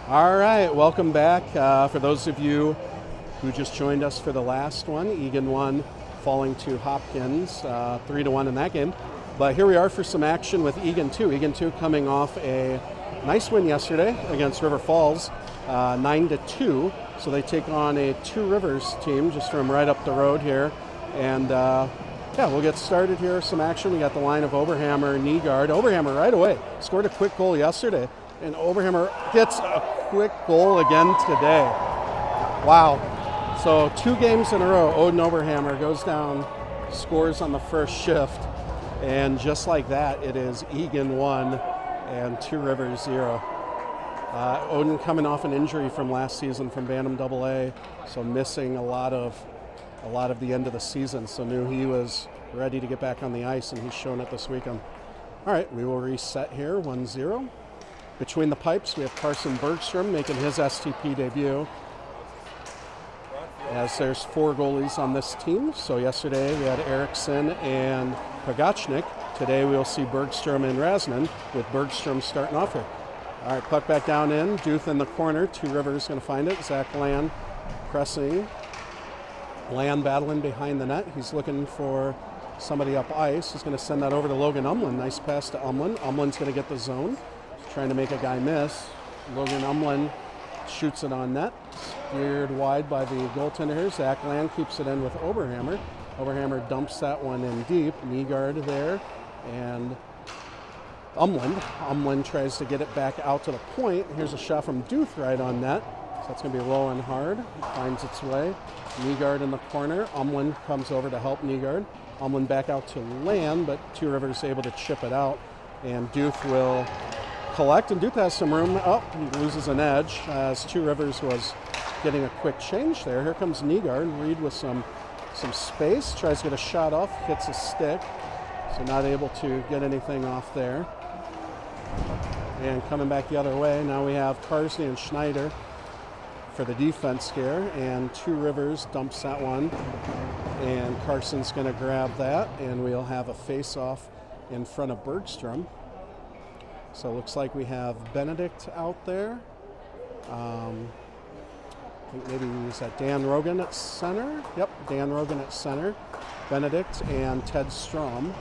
All right, welcome back. For those of you who just joined us for the last one, Eagan won, falling to Hopkins 3-1 in that game. But here we are for some action with Eagan 2. Eagan 2 coming off a nice win yesterday against River Falls, 9-2. So they take on a Two Rivers team just from right up the road here. And yeah, we'll get started here. Some action. We got the line of Oberhammer, Nygaard. Oberhammer right away scored a quick goal yesterday, and Oberhammer gets a quick goal again today. Wow. So 2 games in a row, Odin Oberhammer goes down, scores on the first shift, and just like that, it is Eagan 1 and Two Rivers 0. Odin coming off an injury from last season from Bantam AA, so missing a lot of the end of the season, so knew he was ready to get back on the ice, and he's shown it this weekend. All right, we will reset here, 1-0. Between the pipes, we have Carson Bergstrom making his STP debut, as there's 4 goalies on this team. So yesterday we had Eriksson and Pagachnik. Today we'll see Bergstrom and Rasnan, with Bergstrom starting off here. All right, puck back down in, Duth in the corner, Two Rivers going to find it. Zach Land pressing. Land battling behind the net. He's looking for somebody up ice. He's going to send that over to Logan Umlin. Nice pass to Umlin. Umlin's going to get the zone. He's trying to make a guy miss. Logan Umlin shoots it on net. Steered wide by the goaltender here. Zach Land keeps it in with Oberhammer. Oberhammer dumps that one in deep. Nygaard there. And Umlin tries to get it back out to the point. Here's a shot from Duth right on net. So that's going to be rolling hard. Finds its way. Nygaard in the corner. Umlin comes over to help Nygaard. Umlin back out to Land, but Two Rivers able to chip it out. And Duth will collect, and Duth has some room up. He loses an edge as Two Rivers was getting a quick change there. Here comes Nygaard. Reed with some space. Tries to get a shot off. Hits a stick. So not able to get anything off there. And coming back the other way, now we have Carsley and Schneider for the defense here, and Two Rivers dumps that one, and Carson's going to grab that, and we'll have a face-off in front of Bergstrom. So it looks like we have Benedict out there. I think maybe is that Dan Rogan at center? Yep, Dan Rogan at center. Benedict and Ted Strom.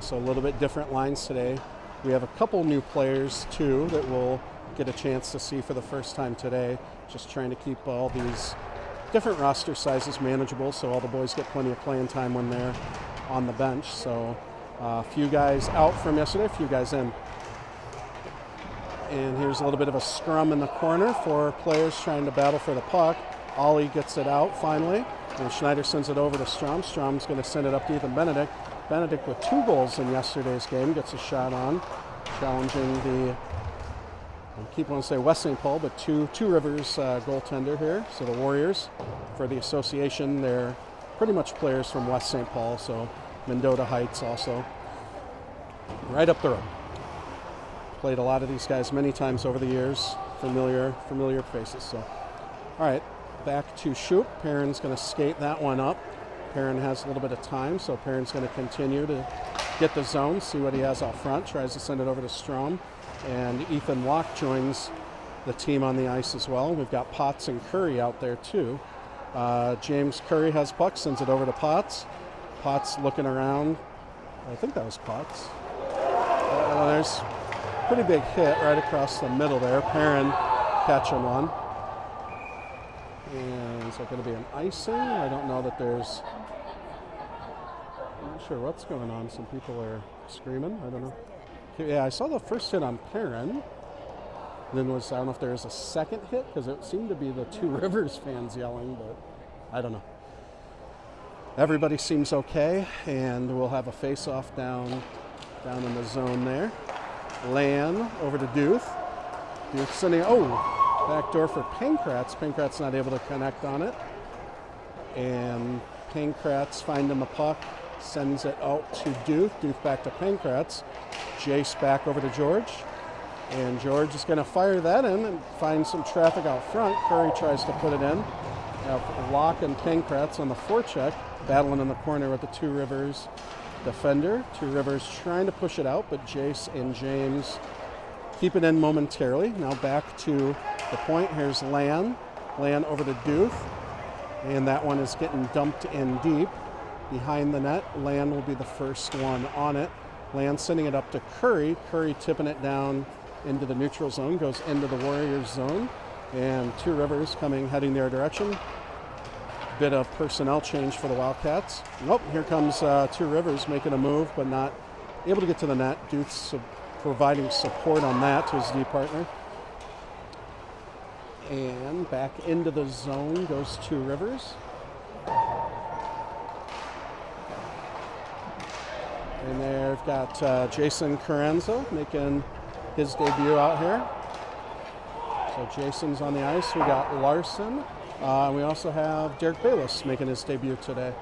So a little bit different lines today. We have a couple new players too that we'll get a chance to see for the first time today. Just trying to keep all these different roster sizes manageable so all the boys get plenty of playing time when they're on the bench. So a few guys out from yesterday, a few guys in. And here's a little bit of a scrum in the corner. 4 players trying to battle for the puck. Ollie gets it out finally, and Schneider sends it over to Strom. Strom's going to send it up to Ethan Benedict. Benedict with 2 goals in yesterday's game gets a shot on, challenging the, I keep wanting to say West St. Paul, but Two Rivers goaltender here. So the Warriors, for the association, they're pretty much players from West St. Paul, so Mendota Heights also. Right up the road. Played a lot of these guys many times over the years. Familiar faces. So, all right, back to Shoop. Perrin's going to skate that one up. Perrin has a little bit of time, so Perrin's going to continue to get the zone, see what he has out front, tries to send it over to Strom, and Ethan Locke joins the team on the ice as well. We've got Potts and Curry out there too. James Curry has puck, sends it over to Potts. Potts looking around. I think that was Potts. There's a pretty big hit right across the middle there. Perrin catching one. And is that going to be an icing? I don't know that there's... I'm not sure what's going on. Some people are screaming. I don't know. Yeah, I saw the first hit on Perrin. Then I don't know if there was a second hit, because it seemed to be the Two Rivers fans yelling, but I don't know. Everybody seems okay, and we'll have a face-off down in the zone there. Lan over to Duth. Duth sending, backdoor for Pankratz. Pankratz not able to connect on it. And Pankratz finding the puck, sends it out to Duth. Duth back to Pankratz. Jace back over to George. And George is going to fire that in and find some traffic out front. Curry tries to put it in. Now Locke and Pankratz on the forecheck, battling in the corner with the Two Rivers defender. Two Rivers trying to push it out, but Jace and James keep it in momentarily. Now back to the point. Here's Lan. Lan over to Duth. And that one is getting dumped in deep behind the net. Lan will be the first one on it. Lan sending it up to Curry. Curry tipping it down into the neutral zone, goes into the Warriors zone. And Two Rivers heading their direction. Bit of personnel change for the Wildcats. Nope, here comes Two Rivers making a move, but not able to get to the net. Duth's providing support on that to his D partner. And back into the zone goes Two Rivers. And they've got Jason Carranza making his debut out here. So Jason's on the ice. We got Larson. We also have Derek Bayless making his debut today.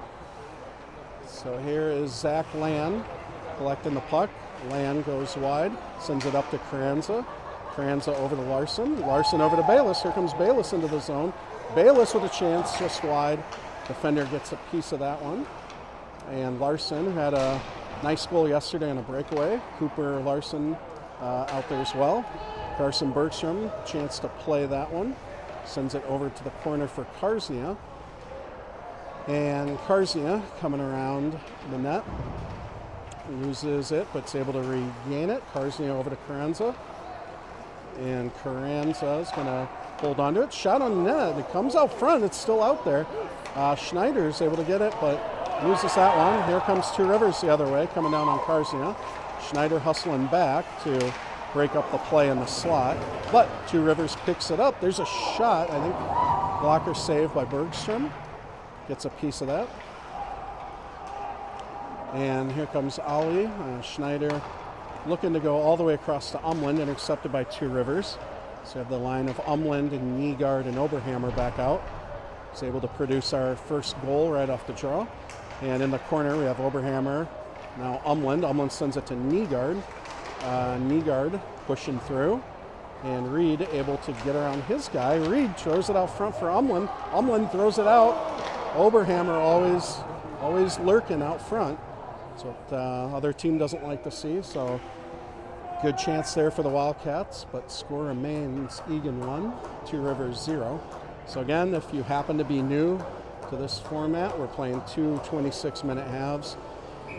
So here is Zach Lan collecting the puck. Lan goes wide, sends it up to Carranza. Carranza over to Larson. Larson over to Bayless. Here comes Bayless into the zone. Bayless with a chance just wide. Defender gets a piece of that one. And Larson had a nice goal yesterday on a breakaway. Cooper Larson out there as well. Carson Bergstrom, chance to play that one. Sends it over to the corner for Karznia. And Karznia coming around the net. Loses it, but is able to regain it. Karznia over to Carranza. And Carranza is going to hold on to it. Shot on net. It comes out front. It's still out there. Schneider's able to get it, but loses that one. Here comes Two Rivers the other way, coming down on Karznia. Schneider hustling back to break up the play in the slot. But Two Rivers picks it up. There's a shot, I think. Blocker saved by Bergstrom. Gets a piece of that. And here comes Ali. Schneider looking to go all the way across to Umland, intercepted by Two Rivers. So we have the line of Umland and Nygaard and Oberhammer back out. He's able to produce our first goal right off the draw. And in the corner we have Oberhammer. Now Umland. Umland sends it to Nygaard. Nygaard pushing through. And Reed able to get around his guy. Reed throws it out front for Umland. Umland throws it out. Oberhammer always lurking out front. That's what the other team doesn't like to see. So good chance there for the Wildcats, but score remains Eagan 1, Two Rivers 0. So again, if you happen to be new to this format, we're playing two 26-minute halves.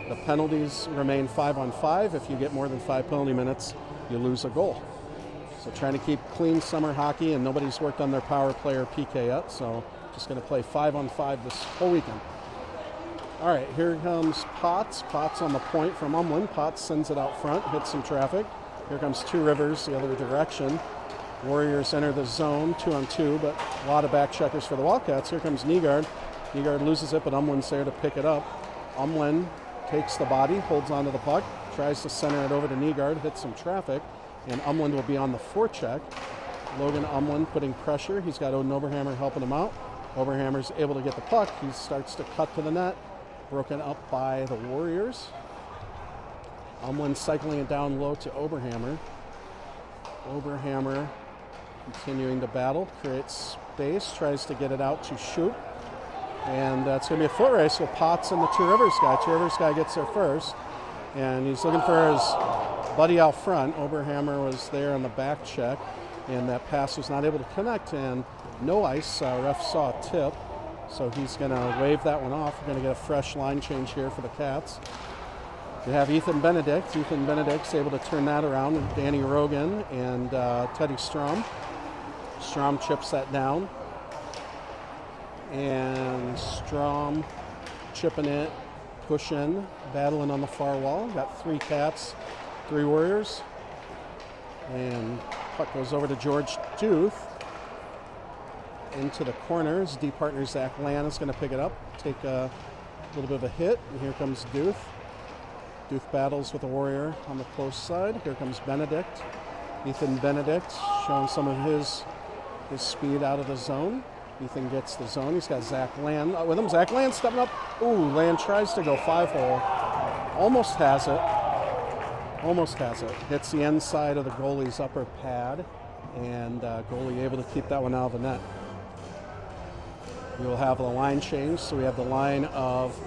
The penalties remain 5-on-5. If you get more than 5 penalty minutes, you lose a goal. So trying to keep clean summer hockey, and nobody's worked on their power play or PK yet, so just going to play 5-on-5 this whole weekend. All right, here comes Potts. Potts on the point from Umland. Potts sends it out front, hits some traffic. Here comes Two Rivers the other direction. Warriors enter the zone, 2-on-2, but a lot of back checkers for the Wildcats. Here comes Nygaard. Nygaard loses it, but Umland's there to pick it up. Umland takes the body, holds onto the puck, tries to center it over to Nygaard, hits some traffic, and Umland will be on the forecheck. Logan Umland putting pressure. He's got Odin Oberhammer helping him out. Oberhammer's able to get the puck. He starts to cut to the net. Broken up by the Warriors. Umland cycling it down low to Oberhammer. Oberhammer continuing to battle, creates space, tries to get it out to Shoot. And that's going to be a foot race with Potts and the Two Rivers guy. Two Rivers guy gets there first. And he's looking for his buddy out front. Oberhammer was there on the back check. And that pass was not able to connect. And no ice. Ref saw a tip. So he's going to wave that one off. We're going to get a fresh line change here for the Cats. We have Ethan Benedict. Ethan Benedict's able to turn that around. And Danny Rogan and Teddy Strom. Strom chips that down. And Strom chipping it, pushing, battling on the far wall. Got 3 Cats, 3 Warriors. And puck goes over to George Duth. Into the corners. D partner Zach Lan is going to pick it up, take a little bit of a hit. And here comes Duth. Duth battles with the Warrior on the close side. Here comes Benedict. Ethan Benedict showing some of his speed out of the zone. Ethan gets the zone. He's got Zach Lan with him. Zach Lan stepping up. Ooh, Lan tries to go 5-hole. Almost has it. Almost has it. Hits the inside of the goalie's upper pad. And goalie able to keep that one out of the net. We will have the line change. So we have the line of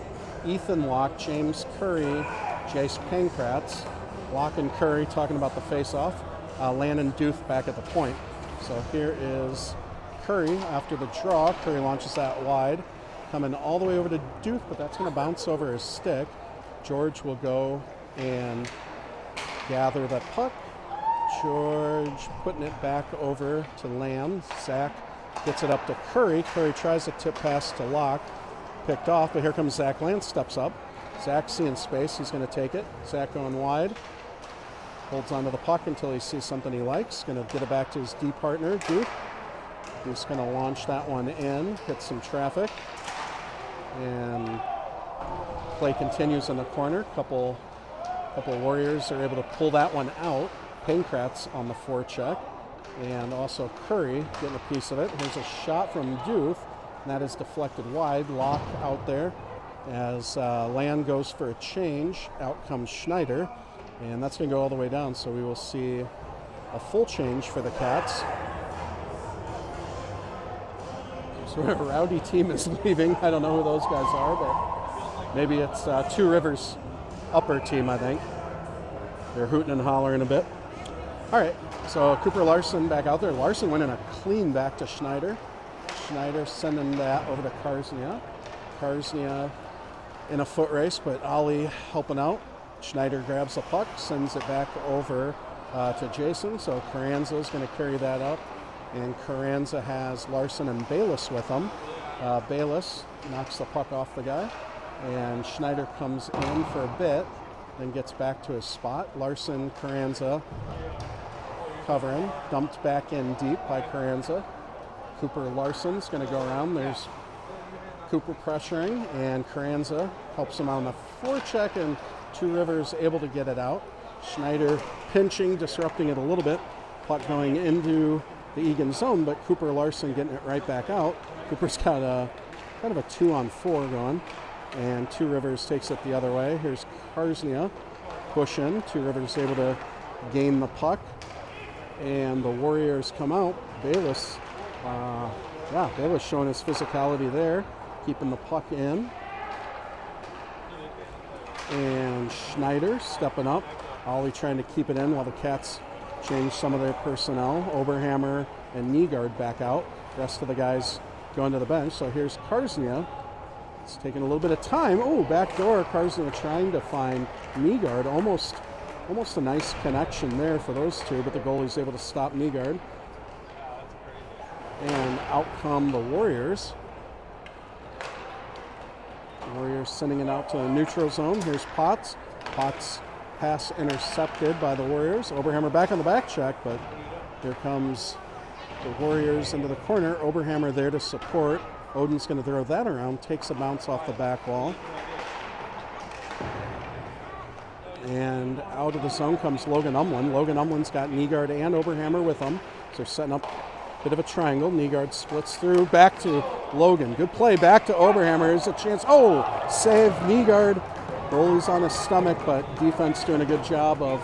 Ethan Locke, James Curry, Jace Pankratz. Locke and Curry talking about the face-off. Land and Duth back at the point. So here is Curry after the draw. Curry launches that wide, coming all the way over to Duth, but that's going to bounce over his stick. George will go and gather the puck. George putting it back over to Land. Zach gets it up to Curry. Curry tries a tip pass to Locke. Picked off, but here comes Zach Land, steps up. Zach seeing space, he's going to take it. Zach going wide. Holds onto the puck until he sees something he likes. Going to get it back to his D partner, Duke. Duke's going to launch that one in, hit some traffic. And play continues in the corner. Couple Warriors are able to pull that one out. Pankratz on the forecheck. And also Curry getting a piece of it. Here's a shot from Duth. And that is deflected wide. Locke out there as Land goes for a change. Out comes Schneider. And that's going to go all the way down. So we will see a full change for the Cats. So a rowdy team is leaving. I don't know who those guys are, but maybe it's Two Rivers upper team, I think. They're hooting and hollering a bit. All right, so Cooper Larson back out there. Larson winning a clean back to Schneider. Schneider sending that over to Karsnia. Karsnia in a foot race, but Ollie helping out. Schneider grabs the puck, sends it back over to Jason. So Carranza is going to carry that up. And Carranza has Larson and Bayless with him. Bayless knocks the puck off the guy. And Schneider comes in for a bit, then gets back to his spot. Larson, Carranza covering. Dumped back in deep by Carranza. Cooper Larson's going to go around. There's Cooper pressuring, and Carranza helps him on the forecheck, and Two Rivers able to get it out. Schneider pinching, disrupting it a little bit. Puck going into the Eagan zone, but Cooper Larson getting it right back out. Cooper's got a kind of a 2-on-4 going, and Two Rivers takes it the other way. Here's Karsnia push in. Two Rivers able to gain the puck, and the Warriors come out. Bayless, Bayless showing his physicality there, keeping the puck in. And Schneider stepping up. Ollie trying to keep it in while the Cats change some of their personnel. Oberhammer and Nygaard back out. The rest of the guys going to the bench. So here's Karsnia. It's taking a little bit of time. Oh, back door. Karsnia trying to find Nygaard. Almost a nice connection there for those two, but the goalie's able to stop Nygaard. And out come the Warriors. Warriors sending it out to the neutral zone. Here's Potts. Potts pass intercepted by the Warriors. Oberhammer back on the back check, but here comes the Warriors into the corner. Oberhammer there to support. Odin's going to throw that around, takes a bounce off the back wall. And out of the zone comes Logan Umlin. Logan Umlin's got Nygaard and Oberhammer with him. So setting up a bit of a triangle. Nygaard splits through, back to Logan. Good play, back to Oberhammer. There's a chance. Oh, save Nygaard. Goalie's on his stomach, but defense doing a good job of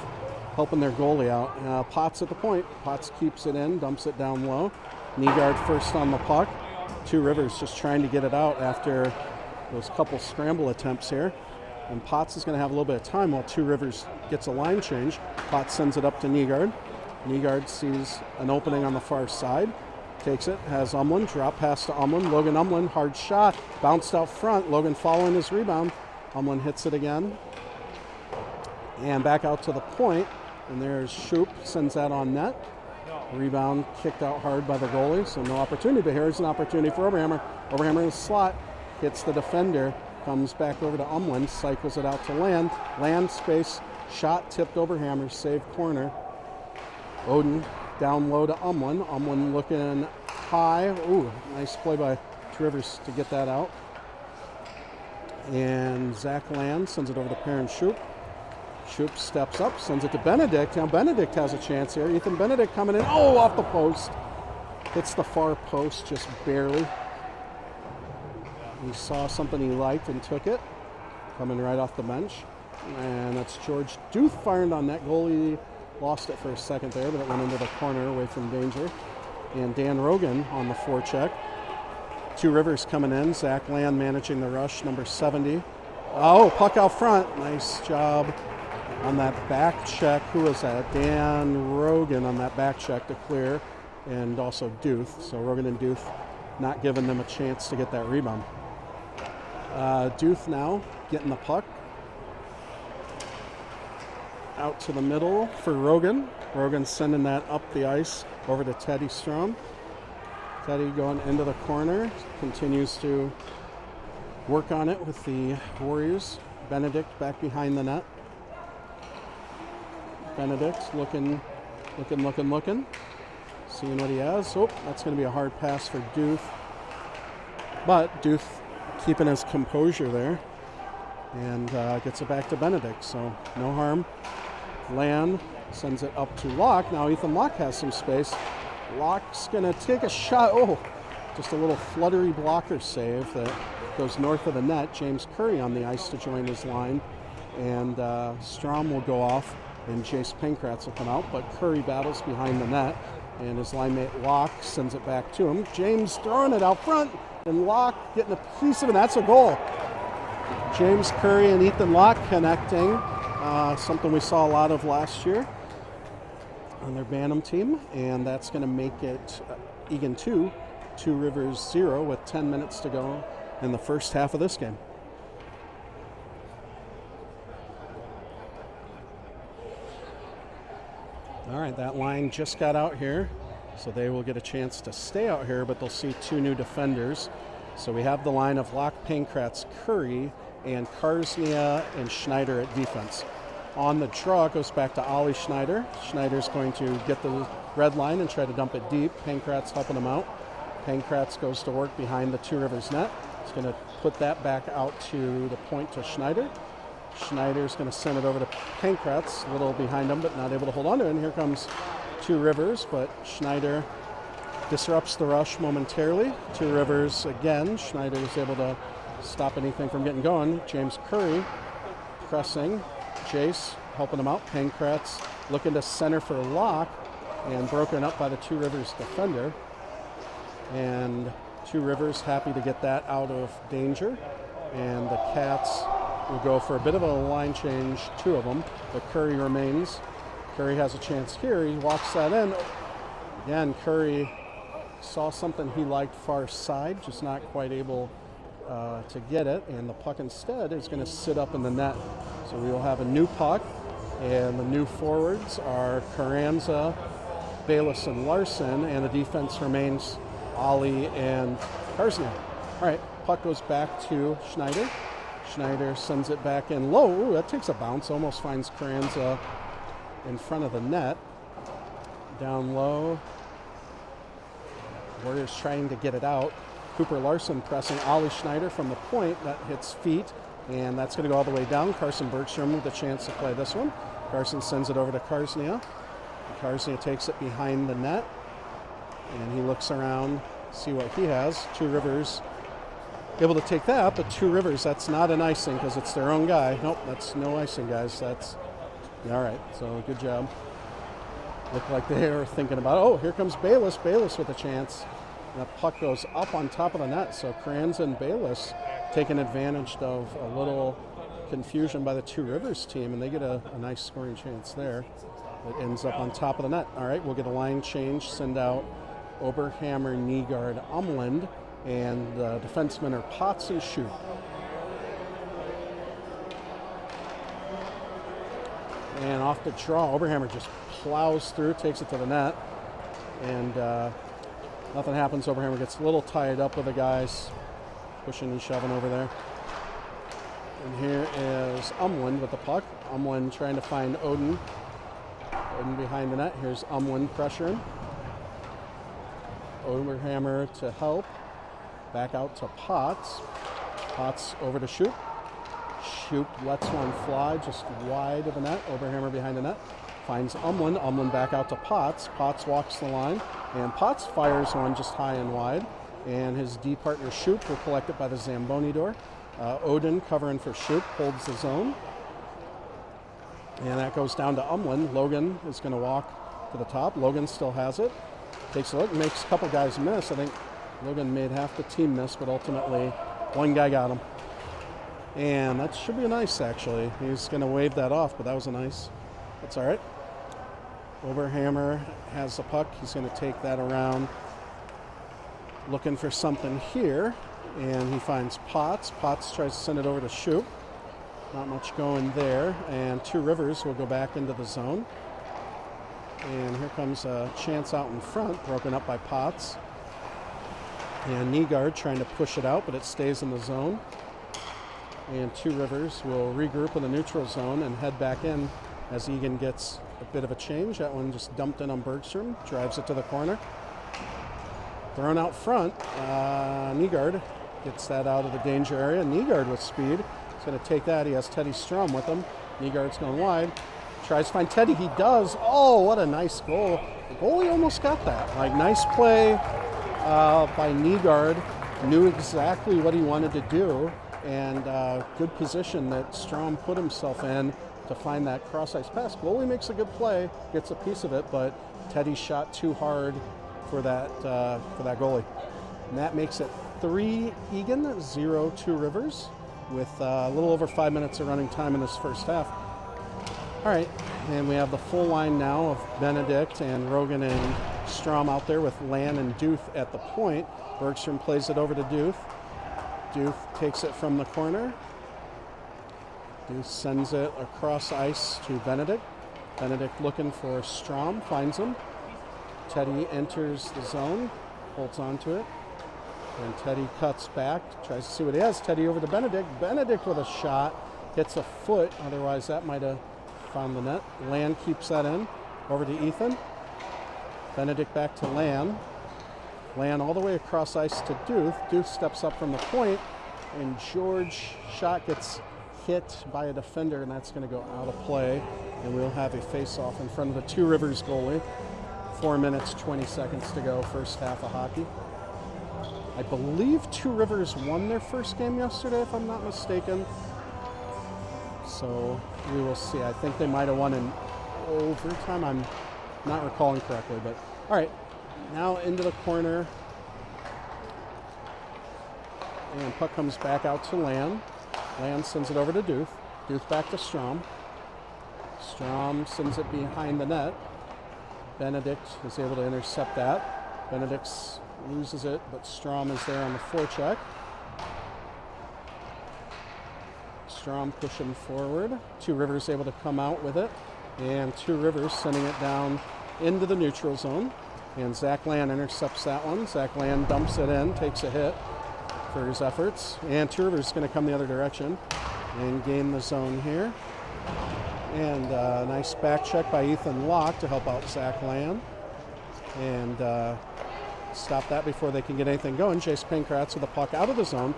helping their goalie out. Potts at the point. Potts keeps it in, dumps it down low. Nygaard first on the puck. Two Rivers just trying to get it out after those couple scramble attempts here. And Potts is going to have a little bit of time while Two Rivers gets a line change. Potts sends it up to Nygaard. Nygaard sees an opening on the far side. Takes it, has Umlin, drop pass to Umlin. Logan Umlin, hard shot, bounced out front. Logan following his rebound. Umlin hits it again. And back out to the point. And there's Shoup, sends that on net. Rebound kicked out hard by the goalie, so no opportunity. But here's an opportunity for Oberhammer. Oberhammer in the slot, hits the defender, comes back over to Umlin, cycles it out to Land. Land space, shot tipped Oberhammer, saved corner. Odin down low to Umlin. Umlin looking high. Ooh, nice play by Two Rivers to get that out. And Zach Land sends it over to Perrin Shoup. Shoup steps up, sends it to Benedict. Now Benedict has a chance here. Ethan Benedict coming in. Oh, off the post. Hits the far post just barely. He saw something he liked and took it. Coming right off the bench. And that's George Duth firing on that. Goalie lost it for a second there, but it went into the corner away from danger. And Dan Rogan on the forecheck. Two Rivers coming in. Zach Land managing the rush, number 70. Oh, puck out front. Nice job. on that back check. Who was that? Dan Rogan on that back check to clear, and also Duth. So Rogan and Duth not giving them a chance to get that rebound. Duth now getting the puck out to the middle for Rogan. Rogan sending that up the ice over to Teddy Strom. Teddy going into the corner, continues to work on it with the Warriors. Benedict back behind the net. Benedict looking, seeing what he has. Oh, that's going to be a hard pass for Duth. But Duth keeping his composure there and gets it back to Benedict, so no harm. Land sends it up to Locke. Now Ethan Locke has some space. Locke's going to take a shot. Oh, just a little fluttery blocker save that goes north of the net. James Curry on the ice to join his line, and Strom will go off and Jace Pankratz will come out, but Curry battles behind the net, and his line mate Locke sends it back to him. James throwing it out front, and Locke getting a piece of it. That's a goal. James Curry and Ethan Locke connecting, something we saw a lot of last year on their Bantam team, and that's going to make it Eagan 2, Two Rivers 0 with 10 minutes to go in the first half of this game. All right, that line just got out here, so they will get a chance to stay out here, but they'll see two new defenders. So we have the line of Locke, Pankratz, Curry, and Karsnia and Schneider at defense. On the draw, it goes back to Ollie Schneider. Schneider's going to get the red line and try to dump it deep. Pankratz helping him out. Pankratz goes to work behind the Two Rivers net. He's going to put that back out to the point to Schneider. Schneider's going to send it over to Pankratz, a little behind him, but not able to hold on to it. And here comes Two Rivers, but Schneider disrupts the rush momentarily. Two Rivers again. Schneider is able to stop anything from getting going. James Curry pressing. Jace helping him out. Pankratz looking to center for Locke and broken up by the Two Rivers defender. And Two Rivers happy to get that out of danger. And the Cats will go for a bit of a line change, two of them, but Curry remains. Curry has a chance here. He walks that in. Again, Curry saw something he liked far side, just not quite able to get it, and the puck instead is going to sit up in the net. So we will have a new puck, and the new forwards are Carranza, Bayless, and Larson, and the defense remains Ollie and Karsnia. All right, puck goes back to Schneider. Schneider sends it back in low. Ooh, that takes a bounce, almost finds Carranza in front of the net. Down low. Warriors trying to get it out. Cooper Larson pressing Ollie Schneider from the point. That hits feet, and that's going to go all the way down. Carson Bergstrom with a chance to play this one. Carson sends it over to Karsnia. Karsnia takes it behind the net, and he looks around, see what he has. Two Rivers able to take that, but Two Rivers, that's not an icing because it's their own guy. Nope, that's no icing, guys. That's all right. So good job. Looked like they were thinking about, oh, here comes Bayless. Bayless with a chance. And the puck goes up on top of the net. So Carranza and Bayless taking advantage of a little confusion by the Two Rivers team, and they get a nice scoring chance there. It ends up on top of the net. All right, we'll get a line change, send out Oberhammer, Nygaard, Umland, and the defensemen are Potts and Shoot. And off the draw, Oberhammer just plows through, takes it to the net, and nothing happens. Oberhammer gets a little tied up with the guys, pushing and shoving over there. And here is Umland with the puck. Umland trying to find Odin. Odin behind the net. Here's Umland pressuring. Oberhammer to help. Back out to Potts. Potts over to Shoot. Shoot lets one fly just wide of the net. Oberhammer behind the net. Finds Umland. Umland back out to Potts. Potts walks the line. And Potts fires one just high and wide. And his D partner Shoot will collect it by the Zamboni door. Odin covering for Shoot, holds the zone. And that goes down to Umland. Logan is going to walk to the top. Logan still has it. Takes a look, makes a couple guys miss. I think Logan made half the team miss, but ultimately one guy got him. And that should be a nice, actually. He's going to wave that off, but that was a nice. That's all right. Oberhammer has the puck. He's going to take that around, looking for something here, and he finds Potts. Potts tries to send it over to Shoop. Not much going there, and Two Rivers will go back into the zone. And here comes a chance out in front, broken up by Potts. And Nygaard trying to push it out, but it stays in the zone. And Two Rivers will regroup in the neutral zone and head back in as Eagan gets a bit of a change. That one just dumped in on Bergstrom, drives it to the corner. Thrown out front, Nygaard gets that out of the danger area. Nygaard with speed. He's going to take that. He has Teddy Strom with him. Nygaard's going wide. Tries to find Teddy. He does. Oh, what a nice goal. The goalie almost got that. Like, nice play by Nygaard. Knew exactly what he wanted to do. And good position that Strom put himself in to find that cross-ice pass. Goalie makes a good play, gets a piece of it, but Teddy shot too hard for that goalie. And that makes it 3 Eagan, 0 Two Rivers, with a little over 5 minutes of running time in this first half. All right, and we have the full line now of Benedict and Rogan and Strom out there with Land and Duth at the point. Bergstrom plays it over to Duth. Duth takes it from the corner. Duth sends it across ice to Benedict. Benedict looking for Strom, finds him. Teddy enters the zone, holds on to it. And Teddy cuts back, tries to see what he has. Teddy over to Benedict. Benedict with a shot, hits a foot, otherwise that might have found the net. Land keeps that in, over to Ethan. Benedict back to Land. Land all the way across ice to Duth. Duth steps up from the point, and George shot gets hit by a defender, and that's going to go out of play, and we'll have a face-off in front of the Two Rivers goalie. 4 minutes, 20 seconds to go, first half of hockey. I believe Two Rivers won their first game yesterday, if I'm not mistaken. So we will see. I think they might have won in overtime. I'm not recalling correctly, but all right. Now into the corner. And puck comes back out to Land. Land sends it over to Duth. Duth back to Strom. Strom sends it behind the net. Benedict is able to intercept that. Benedict loses it, but Strom is there on the forecheck. Strom pushing forward. Two Rivers able to come out with it. And Two Rivers sending it down into the neutral zone. And Zach Land intercepts that one. Zach Land dumps it in, takes a hit for his efforts. And Two Rivers is going to come the other direction and gain the zone here. And a nice back check by Ethan Locke to help out Zach Land. And stop that before they can get anything going. Jace Pankratz with the puck out of the zone.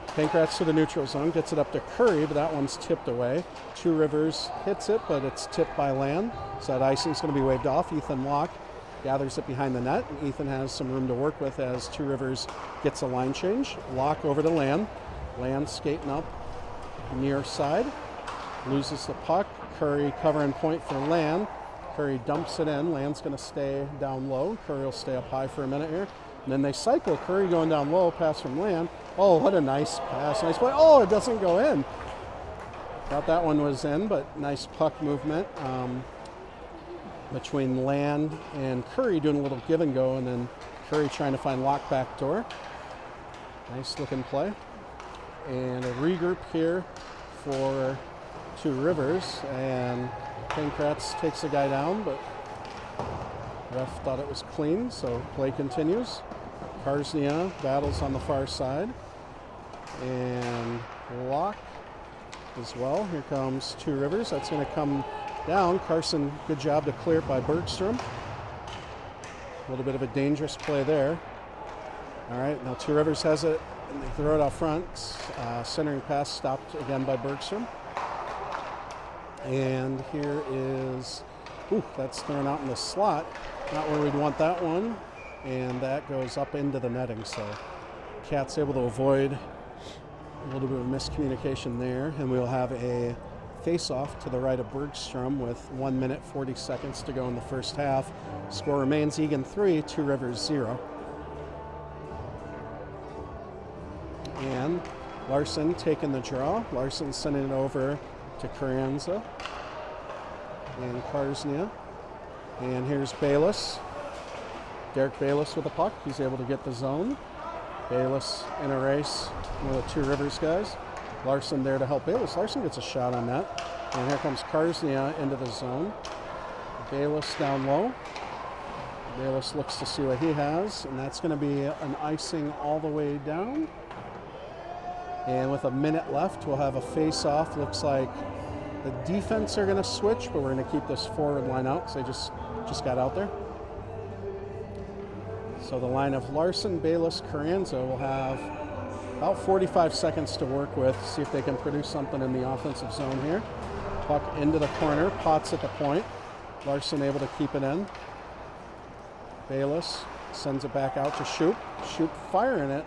Pankratz to the neutral zone, gets it up to Curry, but that one's tipped away. Two Rivers hits it, but it's tipped by Land. So that icing's going to be waved off. Ethan Locke gathers it behind the net. Ethan has some room to work with as Two Rivers gets a line change. Locke over to Land. Land skating up near side. Loses the puck. Curry covering point for Land. Curry dumps it in. Land's going to stay down low. Curry will stay up high for a minute here. And then they cycle. Curry going down low, pass from Land. Oh, what a nice pass. Nice play. Oh, it doesn't go in. Thought that one was in, but nice puck movement between Land and Curry, doing a little give and go, and then Curry trying to find Locke backdoor. Nice looking play. And a regroup here for Two Rivers, and Pankratz takes the guy down, but ref thought it was clean, so play continues. Karsnia battles on the far side, and Locke as well. Here comes Two Rivers. That's going to come down. Carson, good job to clear it by Bergstrom. A little bit of a dangerous play there. All right, now Two Rivers has it, and they throw it out front. Centering pass stopped again by Bergstrom. And here is, that's thrown out in the slot. Not where we'd want that one. And that goes up into the netting. So Cat's able to avoid a little bit of miscommunication there. And we'll have a face-off to the right of Bergstrom with 1 minute, 40 seconds to go in the first half. Score remains Eagan 3, Two Rivers 0. And Larson taking the draw. Larson sending it over to Carranza and Karsnia. And here's Bayless. Derek Bayless with the puck. He's able to get the zone. Bayless in a race with the Two Rivers guys. Larson there to help Bayless. Larson gets a shot on that. And here comes Karsnia into the zone. Bayless down low. Bayless looks to see what he has, and that's going to be an icing all the way down. And with a minute left, we'll have a face-off. Looks like the defense are going to switch, but we're going to keep this forward line out because they just got out there. So the line of Larson, Bayless, Carranza will have about 45 seconds to work with, see if they can produce something in the offensive zone here. Puck into the corner, Potts at the point. Larson able to keep it in. Bayless sends it back out to Shoop. Shoop firing it,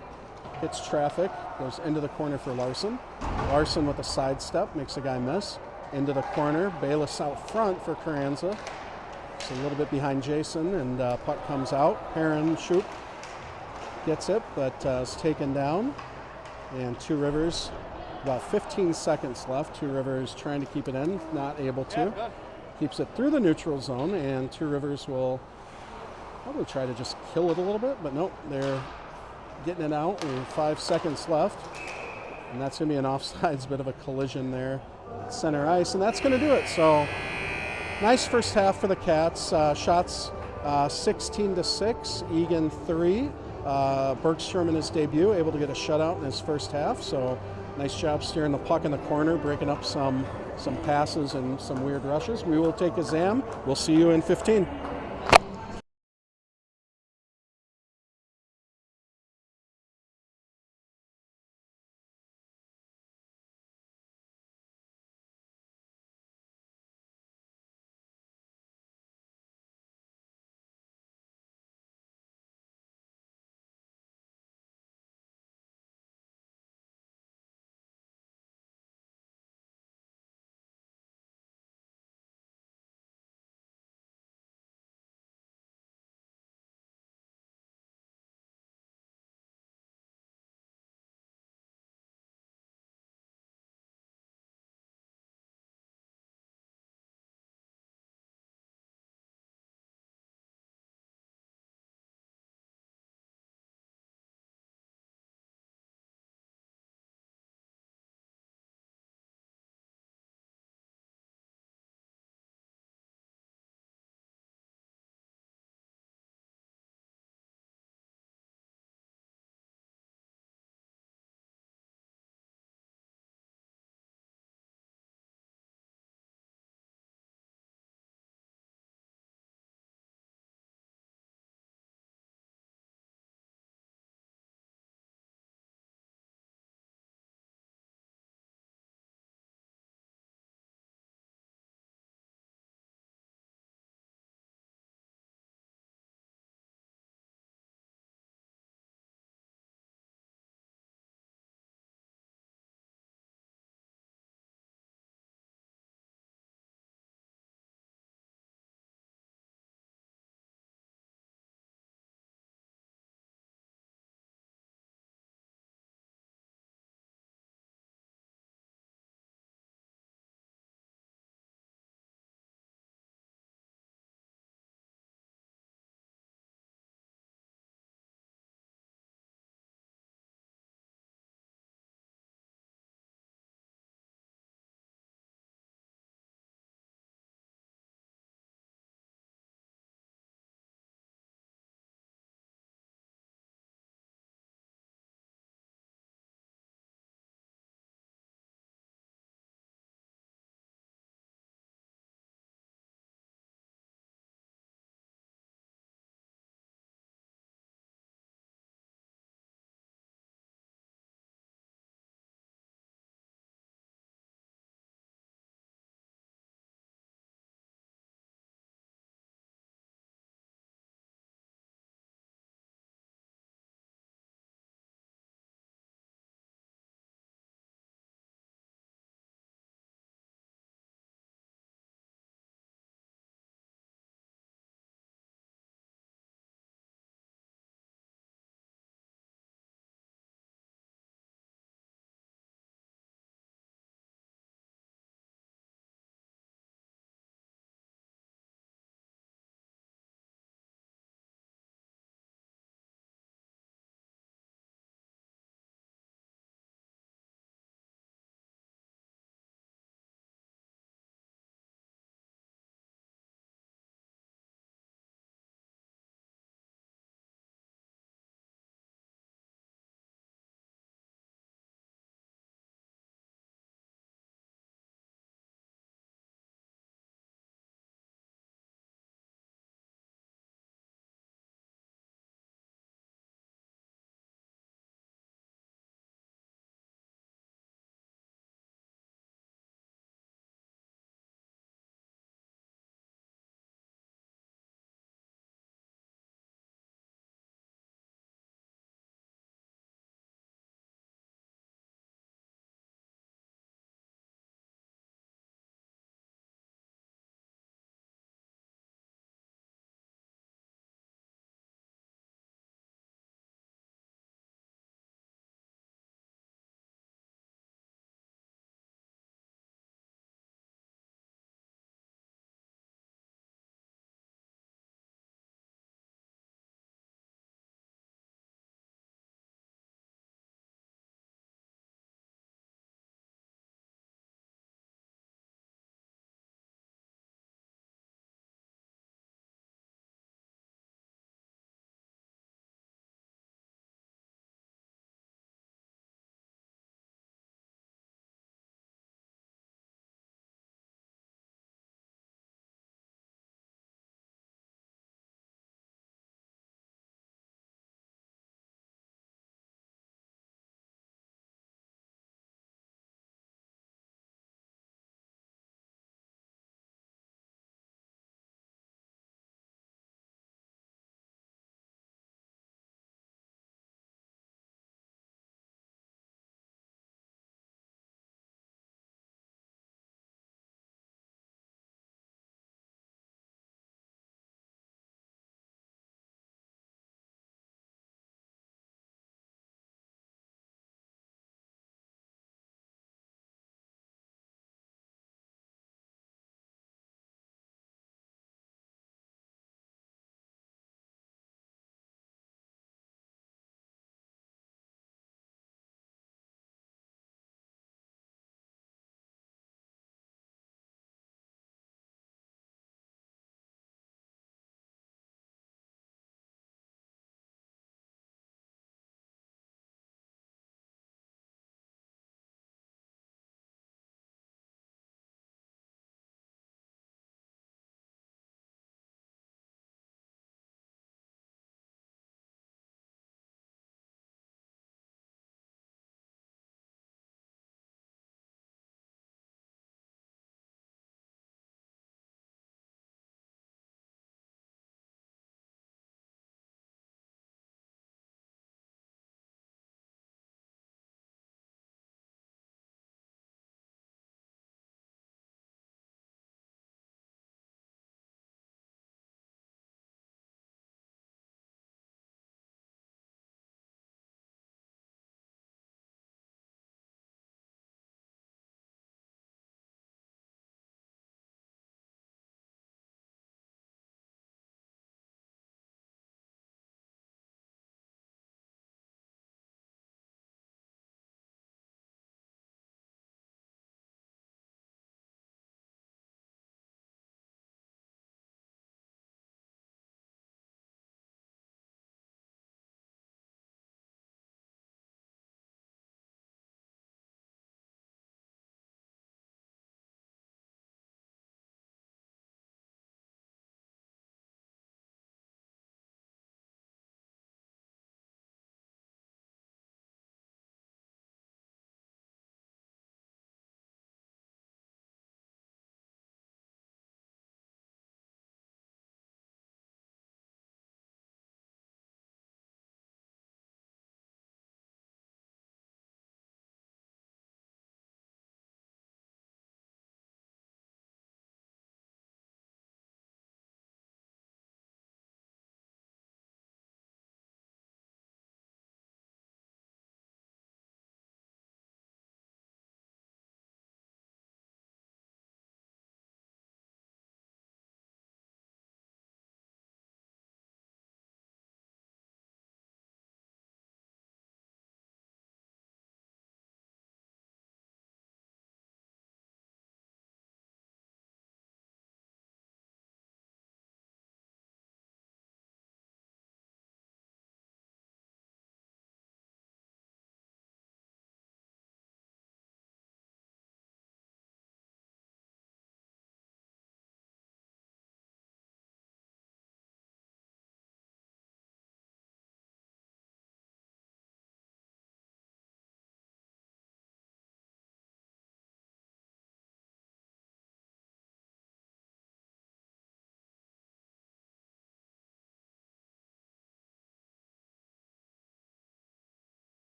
hits traffic, goes into the corner for Larson. Larson with a sidestep, makes a guy miss. Into the corner, Bayless out front for Carranza. It's a little bit behind Jason, and puck comes out. Heron, Shoop gets it, but is taken down. And Two Rivers, about 15 seconds left. Two Rivers trying to keep it in, not able to. Keeps it through the neutral zone, and Two Rivers will probably try to just kill it a little bit, but nope, they're getting it out. We have 5 seconds left, and that's going to be an offsides, bit of a collision there at center ice, and that's going to do it. So nice first half for the Cats. Shots 16-6, Eagan 3. Bergstrom in his debut, able to get a shutout in his first half, so nice job steering the puck in the corner, breaking up some passes and some weird rushes. We will take a Zam. We'll see you in 15.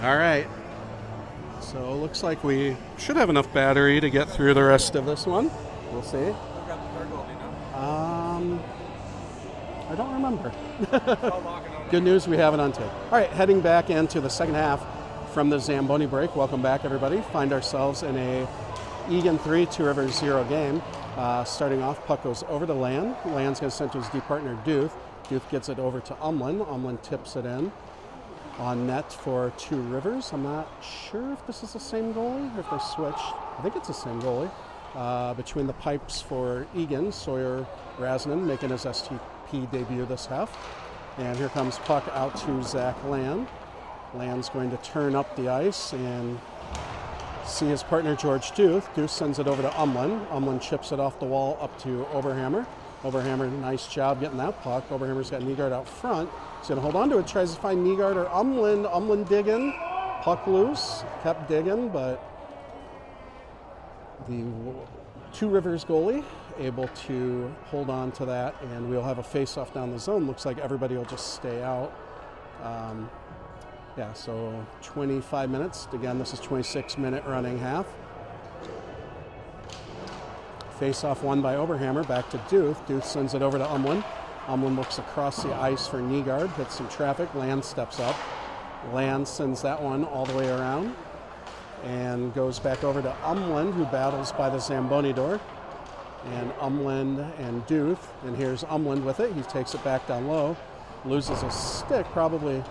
All right. So it looks like we should have enough battery to get through the rest of this one. We'll see. Who got the third goal, do you know? I don't remember. Good news, we have it on tape. All right, heading back into the second half from the Zamboni break. Welcome back, everybody. Find ourselves in a Eagan 3, Two Rivers 0 game. Starting off, puck goes over to Land. Land's going to send to his D partner, Duth. Duth gets it over to Umlin. Umlin tips it in. On net for Two Rivers. I'm not sure if this is the same goalie or if they switched. I think it's the same goalie. Between the pipes for Eagan, Sawyer Rasnan making his STP debut this half. And here comes puck out to Zach Land. Land's going to turn up the ice and see his partner George Duth. Duth sends it over to Umlin. Umlin chips it off the wall up to Oberhammer. Oberhammer, nice job getting that puck. Oberhammer's got Nygaard out front. He's going to hold on to it, tries to find Nygaard or Umlin. Umlin digging, puck loose, kept digging, but the Two Rivers goalie able to hold on to that, and we'll have a face-off down the zone. Looks like everybody will just stay out. So 25 minutes. Again, this is 26-minute running half. Face-off won by Oberhammer, back to Duth. Duth sends it over to Umlin. Umlin looks across the ice for Nygaard, hits some traffic. Land steps up. Land sends that one all the way around and goes back over to Umlin, who battles by the Zamboni door. And Umlin and Duth, and here's Umlin with it. He takes it back down low, loses a stick, probably a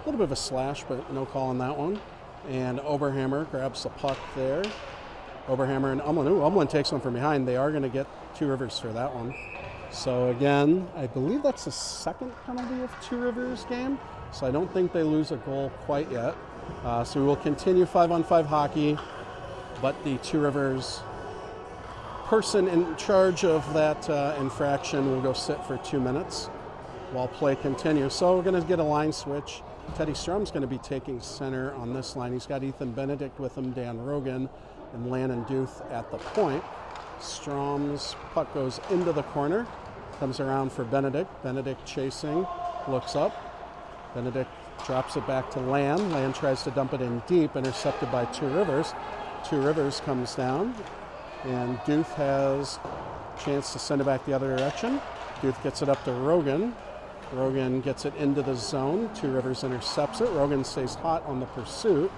little bit of a slash, but no call on that one. And Oberhammer grabs the puck there. Oberhammer and Umlin. Ooh, Umlin takes one from behind. They are going to get Two Rivers for that one. So again, I believe that's the second penalty of Two Rivers game. So I don't think they lose a goal quite yet. So we will continue 5-on-5 hockey, but the Two Rivers person in charge of that infraction will go sit for 2 minutes while play continues. So we're going to get a line switch. Teddy Strum's going to be taking center on this line. He's got Ethan Benedict with him, Dan Rogan, and Landon Duth at the point. Strom's puck goes into the corner, comes around for Benedict. Benedict chasing, looks up. Benedict drops it back to Land. Land tries to dump it in deep, intercepted by Two Rivers. Two Rivers comes down, and Duth has a chance to send it back the other direction. Duth gets it up to Rogan. Rogan gets it into the zone. Two Rivers intercepts it. Rogan stays hot on the pursuit.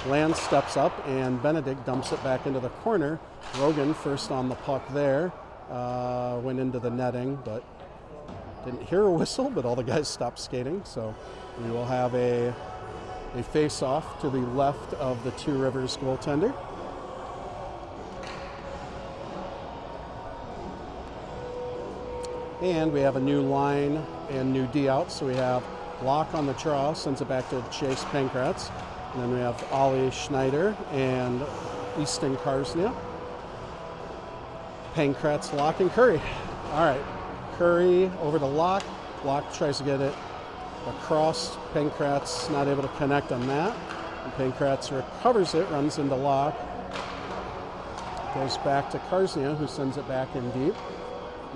Land steps up, and Benedict dumps it back into the corner. Rogan first on the puck there. Went into the netting, but didn't hear a whistle, but all the guys stopped skating. So we will have a face-off to the left of the Two Rivers goaltender. And we have a new line and new D out. So we have Locke on the draw, sends it back to Chase Pankratz. And then we have Ollie Schneider and Easton Karsnia. Pankratz, Locke, and Curry. All right, Curry over to Locke. Locke tries to get it across. Pankratz not able to connect on that. And Pankratz recovers it, runs into Locke. Goes back to Karsnia, who sends it back in deep.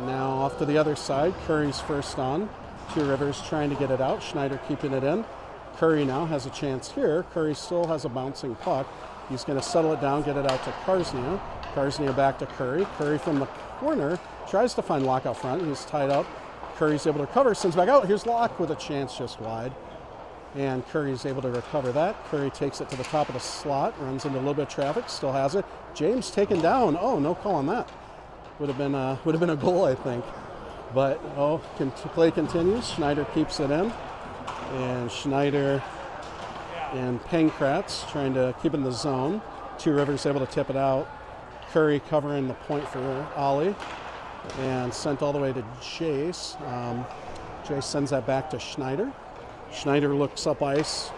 Now off to the other side. Curry's first on. Two Rivers trying to get it out. Schneider keeping it in. Curry now has a chance here. Curry still has a bouncing puck. He's going to settle it down, get it out to Karsnia. Karsnia back to Curry. Curry from the corner tries to find Locke out front. He's tied up. Curry's able to recover, sends back out. Here's Locke with a chance just wide. And Curry's able to recover that. Curry takes it to the top of the slot, runs into a little bit of traffic, still has it. James taken down. Oh, no call on that. Would have been a goal, I think. But play continues. Schneider keeps it in, and Schneider and Pankratz trying to keep in the zone. Two Rivers able to tip it out. Curry covering the point for Ollie, and sent all the way to Jace. Jace sends that back to Schneider. Schneider looks up ice,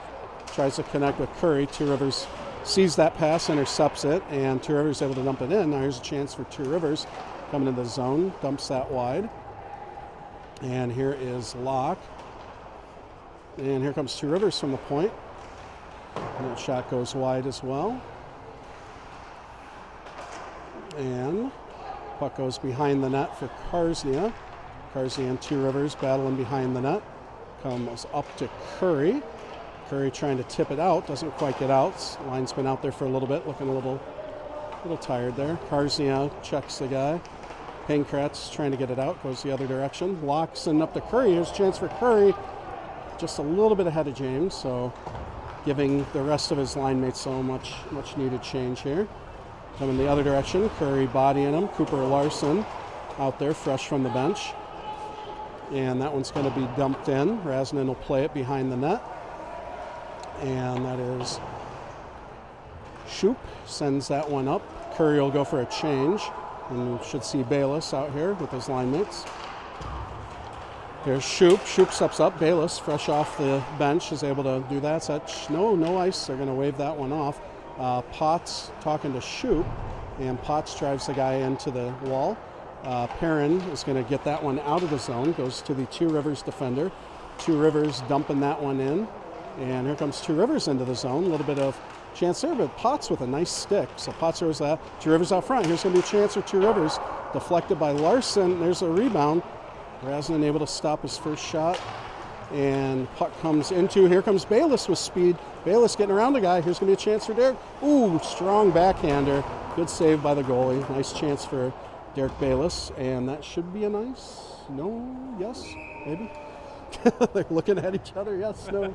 tries to connect with Curry. Two Rivers sees that pass, intercepts it, and Two Rivers able to dump it in. Now here's a chance for Two Rivers coming into the zone, dumps that wide. And here is Locke. And here comes Two Rivers from the point. And that shot goes wide as well. And puck goes behind the net for Karsnia. Karsnia and Two Rivers battling behind the net. Comes up to Curry. Curry trying to tip it out, doesn't quite get out. Line's been out there for a little bit, looking a little tired there. Karznia checks the guy. Pankratz trying to get it out, goes the other direction. Locks in up to Curry. Here's a chance for Curry. Just a little bit ahead of James, so giving the rest of his line mates so much needed change here. Coming the other direction, Curry bodying him. Cooper Larson out there, fresh from the bench. And that one's going to be dumped in. Rasnan will play it behind the net. And that is Shoop sends that one up. Curry will go for a change. And we should see Bayless out here with his line mates. Here's Shoop. Shoop steps up. Bayless, fresh off the bench, is able to do that. No ice. They're going to wave that one off. Potts talking to Shoop, and Potts drives the guy into the wall. Perrin is going to get that one out of the zone. Goes to the Two Rivers defender. Two Rivers dumping that one in. And here comes Two Rivers into the zone. A little bit of chance there, but Potts with a nice stick. So Potts throws that. Two Rivers out front. Here's going to be a chance for Two Rivers. Deflected by Larson. There's a rebound. Rasnan able to stop his first shot. And puck comes into. Here comes Bayless with speed. Bayless getting around the guy. Here's going to be a chance for Derek. Ooh, strong backhander. Good save by the goalie. Nice chance for Derek Bayless. And that should be a nice. No? Yes? Maybe? They're looking at each other. Yes, no.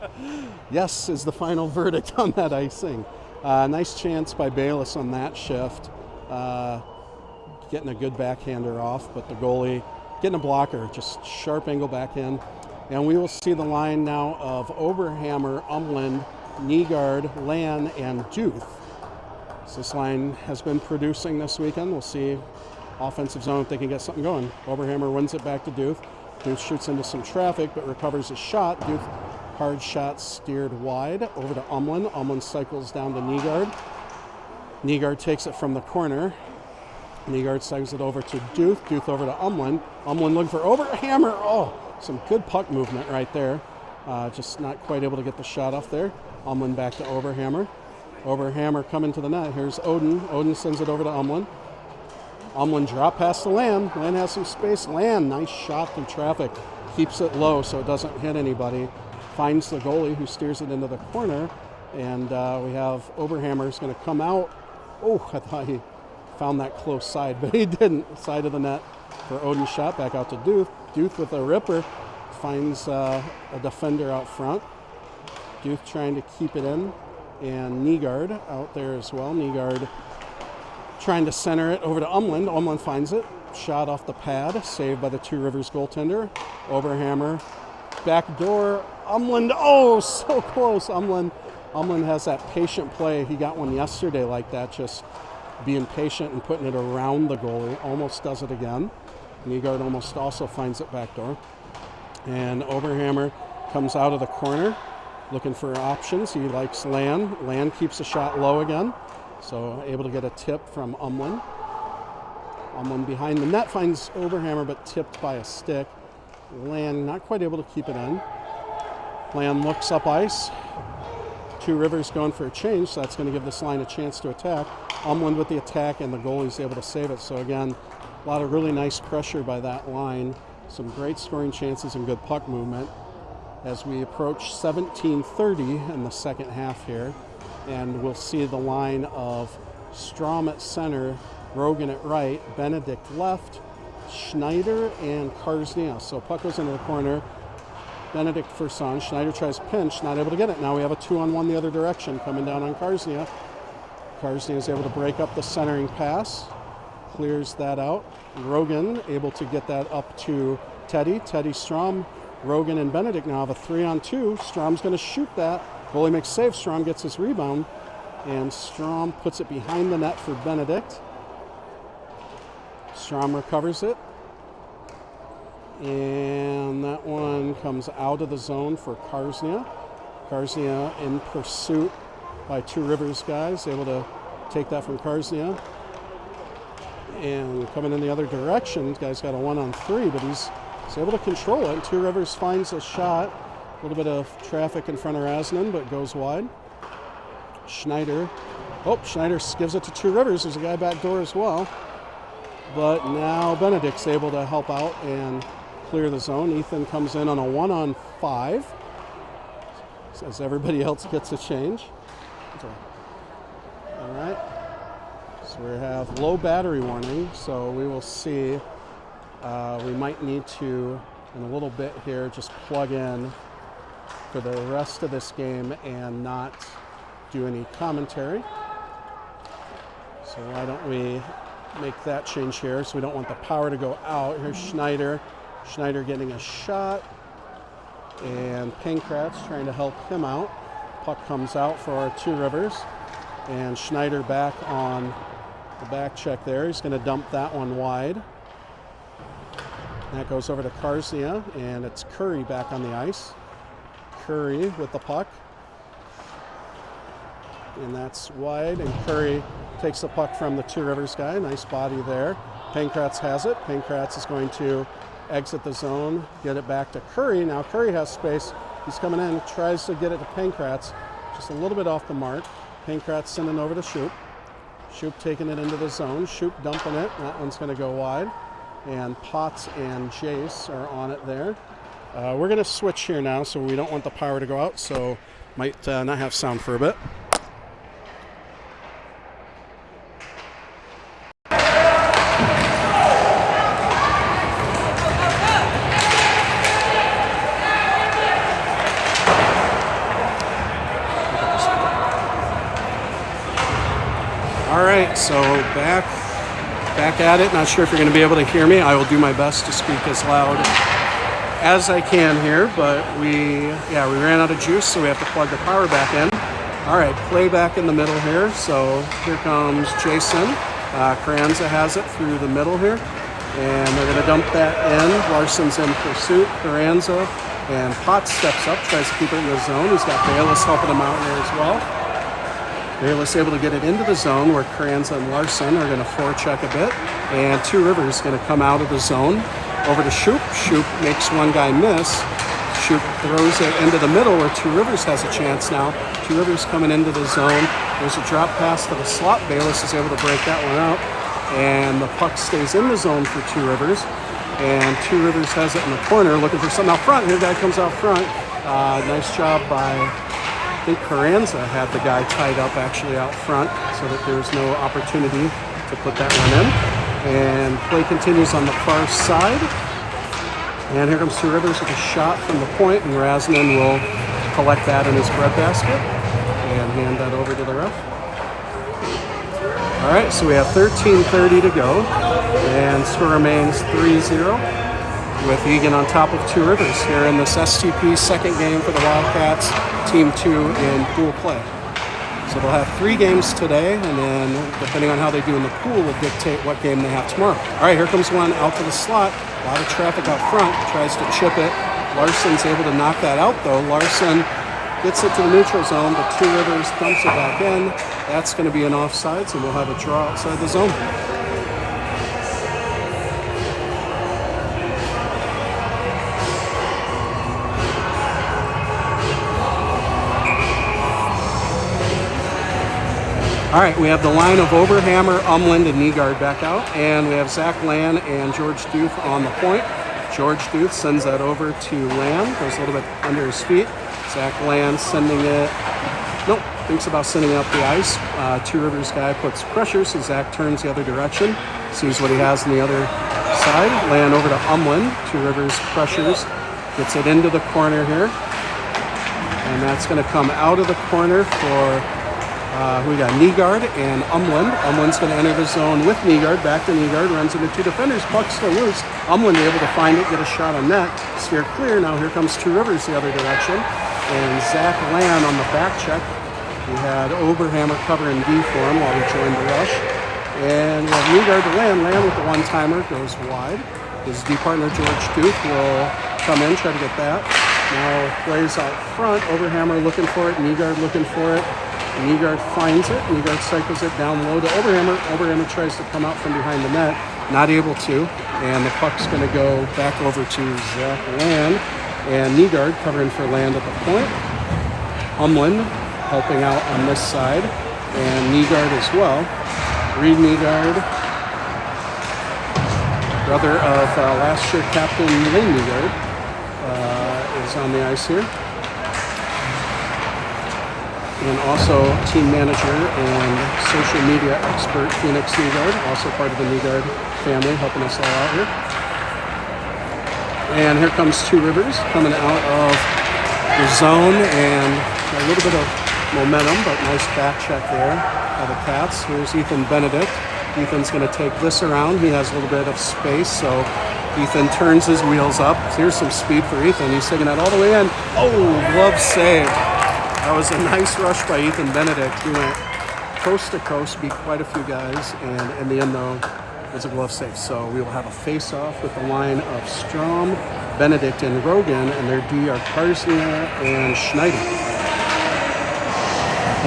Yes is the final verdict on that icing. Nice chance by Bayless on that shift. Getting a good backhander off, but the goalie getting a blocker, just sharp angle backhand. And we will see the line now of Oberhammer, Umland, Nygaard, Lan, and Duth. So this line has been producing this weekend. We'll see offensive zone if they can get something going. Oberhammer wins it back to Duth. Duth shoots into some traffic, but recovers his shot. Duth, hard shot steered wide over to Umland. Umland cycles down to Nygaard. Nygaard takes it from the corner. Nygaard cycles it over to Duth. Duth over to Umland. Umland looking for Oberhammer. Oh, some good puck movement right there. Just not quite able to get the shot off there. Umland back to Oberhammer. Oberhammer coming to the net. Here's Odin. Odin sends it over to Umland. Umland drop past the Lan. Lan has some space. Lan, nice shot through traffic. Keeps it low so it doesn't hit anybody. Finds the goalie who steers it into the corner. And we have Oberhammer's going to come out. Oh, I thought he found that close side, but he didn't. Side of the net for Odin's shot. Back out to Duth. Duth with a ripper. Finds a defender out front. Duth trying to keep it in. And Nygaard out there as well. Nygaard trying to center it over to Umland. Umland finds it. Shot off the pad. Saved by the Two Rivers goaltender. Oberhammer. Backdoor. Umland. Oh, so close. Umland has that patient play. He got one yesterday like that. Just being patient and putting it around the goalie. Almost does it again. Nygaard almost also finds it backdoor. And Oberhammer comes out of the corner looking for options. He likes Lan. Lan keeps the shot low again. So able to get a tip from Umland. Umland behind the net finds Oberhammer, but tipped by a stick. Lan not quite able to keep it in. Lan looks up ice. Two Rivers going for a change, so that's going to give this line a chance to attack. Umland with the attack, and the goalie's able to save it. So again, a lot of really nice pressure by that line. Some great scoring chances and good puck movement as we approach 17:30 in the second half here. And we'll see the line of Strom at center, Rogan at right, Benedict left, Schneider and Karznia. So puck goes into the corner. Benedict first on. Schneider tries pinch, not able to get it. Now we have a 2-on-1 the other direction coming down on Karznia. Karznia is able to break up the centering pass, clears that out. Rogan able to get that up to Teddy. Teddy, Strom, Rogan, and Benedict now have a 3-on-2. Strom's going to shoot that. Goalie makes save. Strom gets his rebound, and Strom puts it behind the net for Benedict. Strom recovers it, and that one comes out of the zone for Karznia. Karznia in pursuit by Two Rivers guys, able to take that from Karznia. And coming in the other direction, guy's got a 1-on-3, but he's able to control it. Two Rivers finds a shot. A little bit of traffic in front of Rasnan, but goes wide. Schneider. Oh, Schneider gives it to Two Rivers. There's a guy back door as well. But now Benedict's able to help out and clear the zone. Ethan comes in on a 1-on-5. as everybody else gets a change. All right. So we have low battery warning, so we will see. We might need to, in a little bit here, just plug in for the rest of this game and not do any commentary. So why don't we make that change here? So we don't want the power to go out. Here's Schneider. Schneider getting a shot. And Pankratz trying to help him out. Puck comes out for Two Rivers. And Schneider back on the back check there. He's going to dump that one wide. That goes over to Karzia, and it's Curry back on the ice. Curry with the puck. And that's wide, and Curry takes the puck from the Two Rivers guy. Nice body there. Pankratz has it. Pankratz is going to exit the zone, get it back to Curry. Now Curry has space. He's coming in, tries to get it to Pankratz. Just a little bit off the mark. Pankratz sending over to Shoop. Shoop taking it into the zone. Shoop dumping it. That one's going to go wide. And Potts and Jace are on it there. We're going to switch here now, so we don't want the power to go out, so might not have sound for a bit. All right, so back at it. Not sure if you're going to be able to hear me. I will do my best to speak as loud as I can here, but we ran out of juice, so we have to plug the power back in. All right, play back in the middle here. So here comes Jason. Carranza has it through the middle here, and they're going to dump that in. Larson's in pursuit. Carranza and Potts steps up, tries to keep it in the zone. He's got Bayless helping him out there as well. Bayless able to get it into the zone where Carranza and Larson are going to forecheck a bit. And Two Rivers going to come out of the zone over to Shoop. Shoop makes one guy miss. Shoop throws it into the middle where Two Rivers has a chance now. Two Rivers coming into the zone. There's a drop pass to the slot. Bayless is able to break that one out. And the puck stays in the zone for Two Rivers. And Two Rivers has it in the corner looking for something out front. Here, guy comes out front. Nice job by... I think Carranza had the guy tied up actually out front so that there was no opportunity to put that one in. And play continues on the far side. And here comes Two Rivers with a shot from the point, and Raznan will collect that in his breadbasket and hand that over to the ref. All right, so we have 13:30 to go, and score remains 3-0 with Eagan on top of Two Rivers here in this STP second game for the Wildcats, Team 2 in pool play. So they'll have 3 games today, and then depending on how they do in the pool will dictate what game they have tomorrow. All right, here comes one out to the slot. A lot of traffic out front, tries to chip it. Larson's able to knock that out though. Larson gets it to the neutral zone, but Two Rivers dumps it back in. That's going to be an offsides, and we'll have a draw outside the zone. All right, we have the line of Oberhammer, Umland, and Nygaard back out, and we have Zach Land and George Duth on the point. George Duth sends that over to Land, goes a little bit under his feet. Zach Land sending it, nope, thinks about sending it up the ice. Two Rivers guy puts pressure, so Zach turns the other direction, sees what he has on the other side. Land over to Umland, Two Rivers pressures, gets it into the corner here, and that's going to come out of the corner for we got Nygaard and Umland. Umland's going to enter the zone with Nygaard. Back to Nygaard, runs into 2 defenders. Puck's still loose. Umland able to find it, get a shot on net. Steer clear. Now here comes Two Rivers the other direction. And Zach Land on the back check. We had Oberhammer covering D for him while we joined the rush. And we have Nygaard to Land. Land with the one-timer goes wide. His D partner George Duke will come in, try to get that. Now plays out front. Oberhammer looking for it. Nygaard looking for it. Nygaard finds it. Nygaard cycles it down low to Oberhammer. Oberhammer tries to come out from behind the net. Not able to. And the puck's going to go back over to Zach Land. And Nygaard covering for Land at the point. Umland helping out on this side. And Nygaard as well. Reed Nygaard, brother of last year captain Lane Nygaard, is on the ice here. and also team manager and social media expert, Phoenix Nygaard, also part of the Nygaard family, helping us all out here. And here comes Two Rivers coming out of the zone, and a little bit of momentum, but nice back check there by the Cats. Here's Ethan Benedict. Ethan's going to take this around. He has a little bit of space, so Ethan turns his wheels up. Here's some speed for Ethan. He's taking that all the way in. Oh, glove save. That was a nice rush by Ethan Benedict. He went coast to coast, beat quite a few guys, and in the end, though, it was a glove save. So we will have a face-off with the line of Strom, Benedict, and Rogan, and their D are Karsnia and Schneider.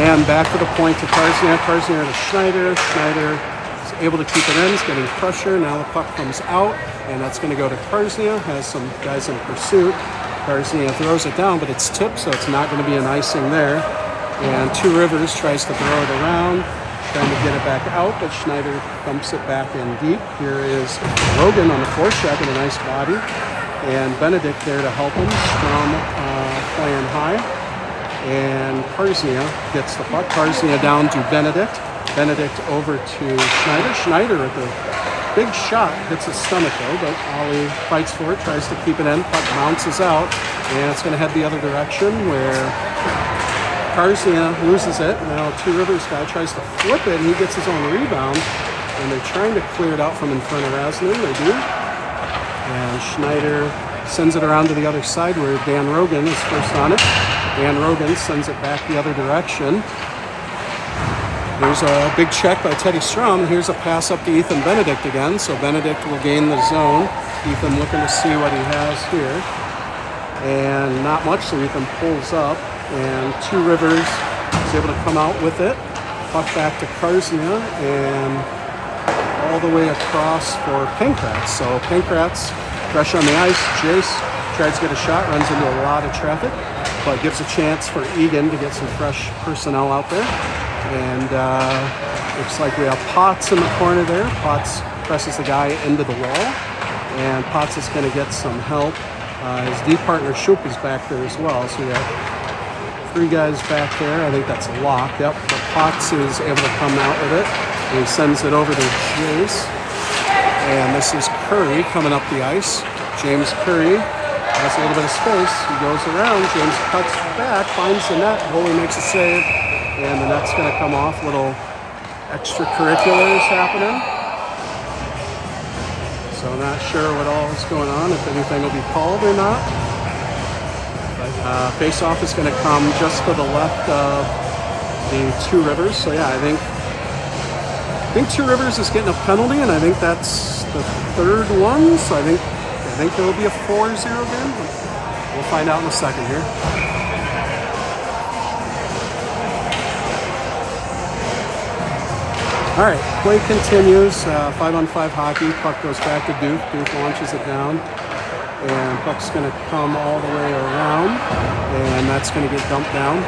And back to the point to Karsnia. Karsnia to Schneider. Schneider is able to keep it in. He's getting pressure. Now the puck comes out, and that's going to go to Karsnia. Has some guys in pursuit. Karsnia throws it down, but it's tipped, so it's not going to be an icing there. And Two Rivers tries to throw it around, trying to get it back out, but Schneider dumps it back in deep. Here is Rogan on the forecheck with a nice body, and Benedict there to help him. Strom playing high, and Karsnia gets the puck. Karsnia down to Benedict. Benedict over to Schneider. Schneider with the big shot, hits his stomach though, but Ollie fights for it, tries to keep it in. Puck bounces out, and it's going to head the other direction where Karsnia loses it. Now Two Rivers guy tries to flip it, and he gets his own rebound, and they're trying to clear it out from in front of Rasnin. They do. And Schneider sends it around to the other side where Dan Rogan is first on it. Dan Rogan sends it back the other direction. There's a big check by Teddy Strom. Here's a pass up to Ethan Benedict again. So Benedict will gain the zone. Ethan looking to see what he has here. And not much, so Ethan pulls up. And Two Rivers is able to come out with it. Puck back to Karsnia and all the way across for Pankratz. So Pankratz fresh on the ice. Jace tries to get a shot, runs into a lot of traffic, but gives a chance for Eagan to get some fresh personnel out there. And looks like we have Potts in the corner there. Potts presses the guy into the wall, and Potts is going to get some help. His D partner Shoop is back there as well, so we have three guys back there. I think that's a lock. Yep, but Potts is able to come out with it, and he sends it over to Jace. And this is Curry coming up the ice. James Curry has a little bit of space. He goes around. James cuts back, finds the net. Goalie makes a save, and the net's going to come off. Little extracurriculars happening. So I'm not sure what all is going on, if anything will be called or not. But face-off is going to come just to the left of the Two Rivers. So yeah, I think Two Rivers is getting a penalty, and I think that's the third one. So I think there will be a 4-0 game. We'll find out in a second here. All right, play continues. 5-on-5 hockey. Puck goes back to Duke. Duke launches it down, and puck's going to come all the way around, and that's going to get dumped down.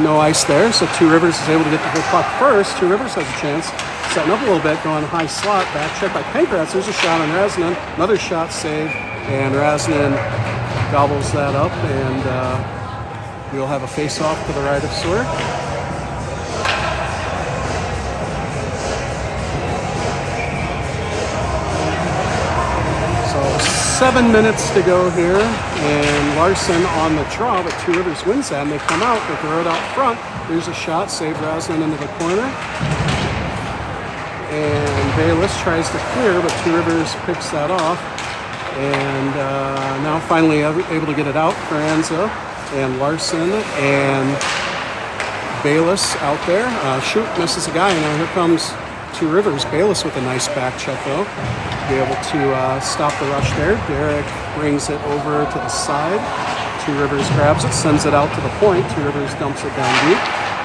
No ice there, so Two Rivers is able to get the whole puck first. Two Rivers has a chance, setting up a little bit, going high slot, back check by Pankratz. There's a shot on Rasnin, another shot saved, and Rasnin gobbles that up, and we'll have a face-off to the right of Sword. So 7 minutes to go here, and Larson on the draw, but Two Rivers wins that, and they come out, they throw it out front. There's a shot, save Rasnin into the corner. And Bayless tries to clear, but Two Rivers picks that off. And now finally able to get it out, Carranza and Larson and Bayless out there. Shoot, misses a guy, and now here comes Two Rivers. Bayless with a nice back check though. Be able to stop the rush there. Derek brings it over to the side. Two Rivers grabs it, sends it out to the point. Two Rivers dumps it down deep.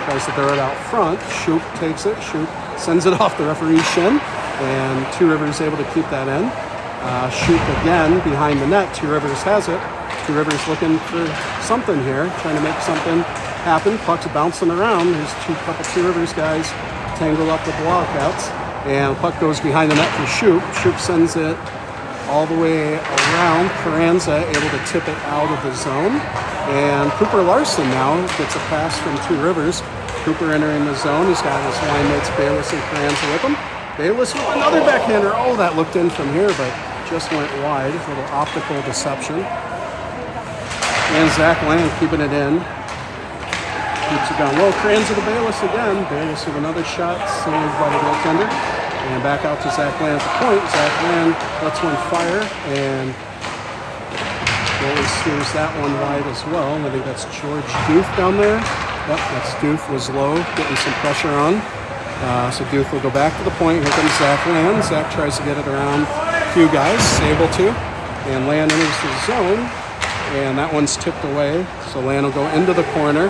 Tries to throw it out front. Shoop takes it. Shoop sends it off the referee's shin. And Two Rivers able to keep that in. Shoop again behind the net. Two Rivers has it. Two Rivers looking for something here. Trying to make something happen. Puck's bouncing around. There's couple Two Rivers guys tangled up with the Wildcats. And puck goes behind the net for Shoop. Shoop sends it all the way around. Carranza able to tip it out of the zone. And Cooper Larson now gets a pass from Two Rivers. Cooper entering the zone. He's got his line mates Bayless and Carranza with him. Bayless with another backhander. Oh, that looked in from here, but just went wide. A little optical deception. And Zach Land keeping it in. Keeps it down low. Carranza to Bayless again. Bayless with another shot saved by the goaltender. And back out to Zach Land at the point. Zach Land lets one fire, and goalie steers that one wide as well. I think that's George Duth down there. Yep, that's Duth was low, getting some pressure on. So Duth will go back to the point. Here comes Zach Land. Zach tries to get it around a few guys, able to. And Land enters the zone, and that one's tipped away. So Land will go into the corner,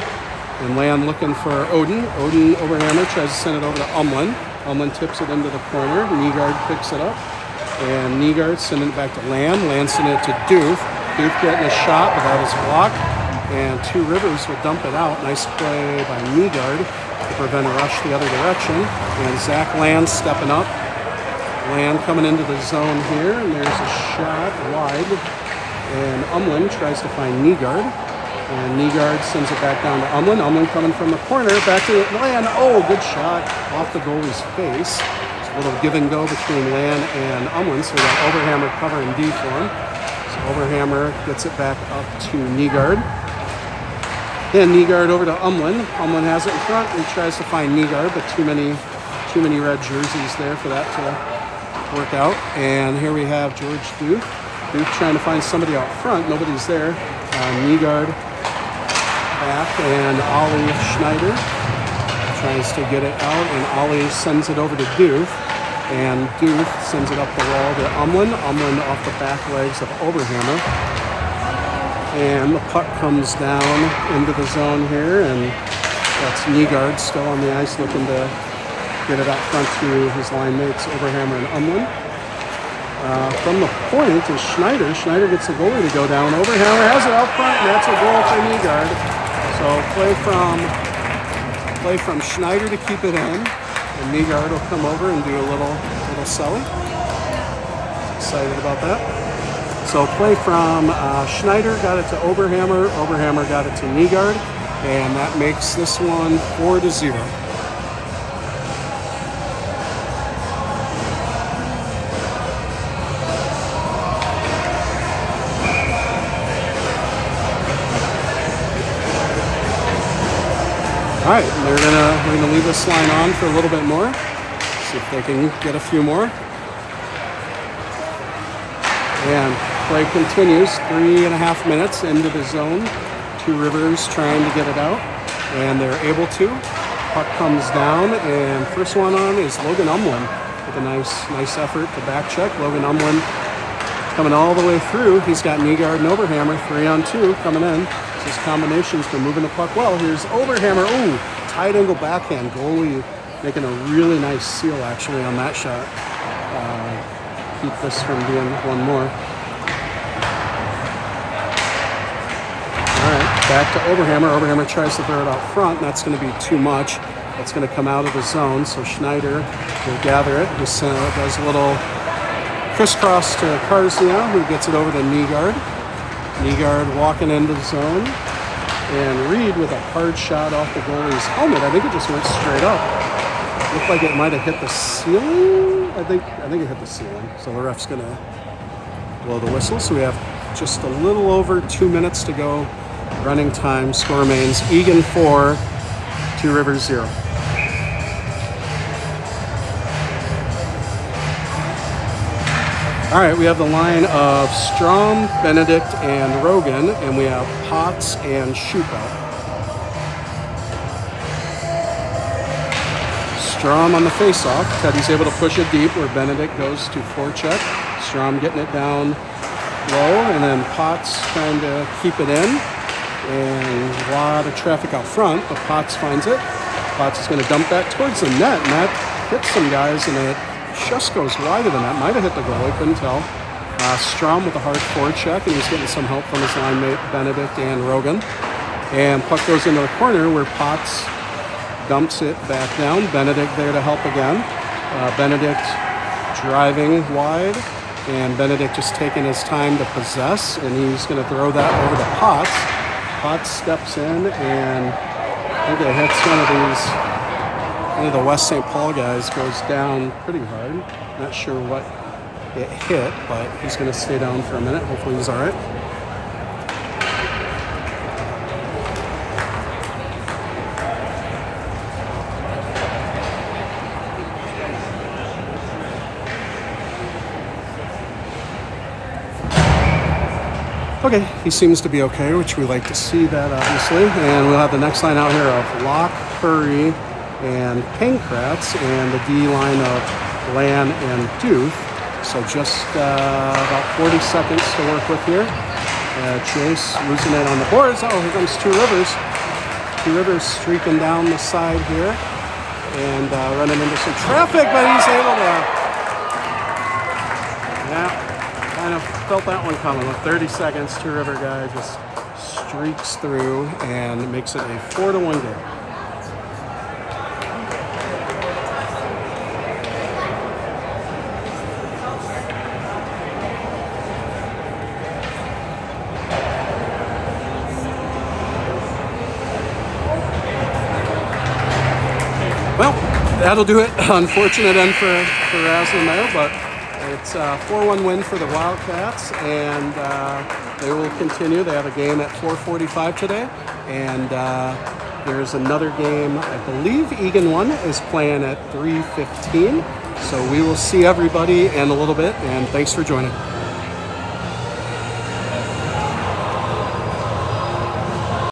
and Land looking for Odin. Odin overhammer, tries to send it over to Umlin. Umlin tips it into the corner. Nygaard picks it up, and Nygaard sending it back to Land. Land sending it to Duth. Duth getting a shot, but that is blocked. And Two Rivers will dump it out. Nice play by Nygaard to prevent a rush the other direction. And Zach Land stepping up. Land coming into the zone here, and there's a shot wide. And Umlin tries to find Nygaard. And Nygaard sends it back down to Umlin. Umlin coming from the corner, back to Land. Oh, good shot off the goalie's face. It's a little give and go between Land and Umlin, so we got Overhammer covering D for him. So Overhammer gets it back up to Nygaard. Then Nygaard over to Umlin. Umlin has it in front. He tries to find Nygaard, but too many red jerseys there for that to work out. And here we have George Duth. Duth trying to find somebody out front. Nobody's there. Nygaard back, and Ollie Schneider tries to get it out, and Ollie sends it over to Duth, and Duth sends it up the wall to Umlin. Umlin off the back legs of Overhammer, and the puck comes down into the zone here, and that's Nygaard still on the ice looking to get it out front to his line mates Overhammer and Umlin. From the point is Schneider. Schneider gets the goalie to go down. Overhammer has it out front, and that's a goal for Nygaard. So play from Schneider to keep it in, and Nygaard will come over and do a little selly. Excited about that. So play from Schneider, got it to Overhammer. Overhammer got it to Nygaard, and that makes this one 4-0. All right, we're gonna leave this line on for a little bit more. See if they can get a few more. And play continues. 3.5 minutes into the zone. Two Rivers trying to get it out, and they're able to. Puck comes down, and first one on is Logan Umlin with a nice effort to back check. Logan Umlin coming all the way through. He's got Nygaard and Overhammer 3-on-2 coming in. His combination's been moving the puck well. Here's Overhammer. Ooh, tight angle backhand. Goalie making a really nice seal actually on that shot. Keep this from being one more. All right, back to Overhammer. Overhammer tries to throw it out front, and that's going to be too much. That's going to come out of the zone, so Schneider will gather it. Just does a little crisscross to Karzia, who gets it over to Nygaard. Nygaard walking into the zone, and Reed with a hard shot off the goalie's helmet. I think it just went straight up. Looked like it might have hit the ceiling. I think it hit the ceiling. So the ref's gonna blow the whistle. So we have just a little over 2 minutes to go. Running time. Score remains Eagan 4, Two Rivers 0. All right, we have the line of Strom, Benedict, and Rogan, and we have Potts and Schupa. Strom on the face-off. Teddy's able to push it deep where Benedict goes to forecheck. Strom getting it down low, and then Potts trying to keep it in. And a lot of traffic out front, but Potts finds it. Potts is going to dump that towards the net, and that hits some guys, and it just goes wider than that. Might have hit the goalie, couldn't tell. Strom with a hard forecheck, and he's getting some help from his line mate Benedict and Rogan. And puck goes into the corner where Potts dumps it back down. Benedict there to help again. Benedict driving wide, And Benedict just taking his time to possess, and he's going to throw that over to Potts. Potts steps in, and I think it hits one of the West St. Paul guys, goes down pretty hard. Not sure what it hit, but he's going to stay down for a minute. Hopefully he's all right. Okay, he seems to be okay, which we like to see that, obviously. And we'll have the next line out here of Locke, Curry, and Pankratz, and the D line of Lan and Duth. So just about 40 seconds to work with here. Chase losing it on the boards. Oh, here comes Two Rivers. Two Rivers streaking down the side here and running into some traffic, but he's able to, yeah, kind of felt that one coming. With 30 seconds, Two River guy just streaks through and makes it a 4-1 game. Well, that'll do it. Unfortunate end for Roslyn there, but it's a 4-1 win for the Wildcats, and they will continue. They have a game at 4:45 today, and there's another game. I believe Eagan 1 is playing at 3:15. So we will see everybody in a little bit, and thanks for joining.